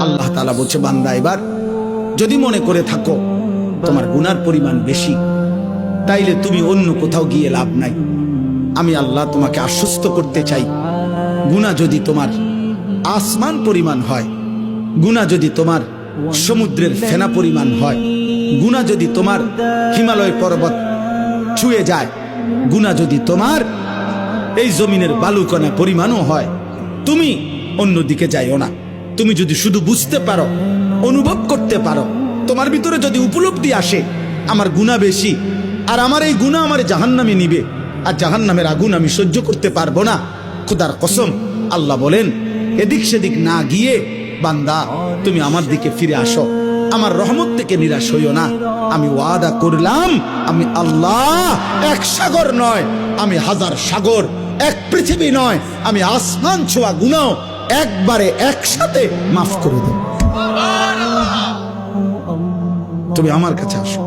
আল্লাহ তাআলা বলছে, বান্দা এবার যদি মনে করে থাকো তোমার গুনার পরিমাণ বেশি, তাইলে তুমি অন্য কোথাও গিয়ে লাভ নাই। আমি আল্লাহ তোমাকে আশ্বস্ত করতে চাই, গুনাহ যদি তোমার আসমান পরিমাণ হয়, গুনাহ যদি তোমার সমুদ্রের ফেনা পরিমাণ হয়, গুনাহ যদি তোমার হিমালয় পর্বত ছুঁয়ে যায়, গুনাহ যদি তোমার এই জমিনের বালুকণা পরিমাণও হয়, তুমি অন্যদিকে যাইও না। তুমি যদি শুধু বুঝতে পারো, অনুভব করতে পারো, তোমার ভিতরে যদি উপলব্ধি আসে আমার গুনাহ বেশি, আর আমার এই গুনাহ আমার জাহান্নামে নিবে, আর জাহান্নামের আগুন আমি সহ্য করতে পারবো না, খোদার কসম আল্লাহ বলেন এদিক সেদিক না গিয়ে বান্দা তুমি আমার দিকে ফিরে আসো, আমার রহমত থেকে নিরাশ হইও না। আমি ওয়াদা করলাম, আমি আল্লাহ এক সাগর নয়, আমি হাজার সাগর, এক পৃথিবী নয়, আমি আসমান ছোঁয়া গুনাহ একবারে একসাথে মাফ করে দেব। তুমি আমার কাছে আসো।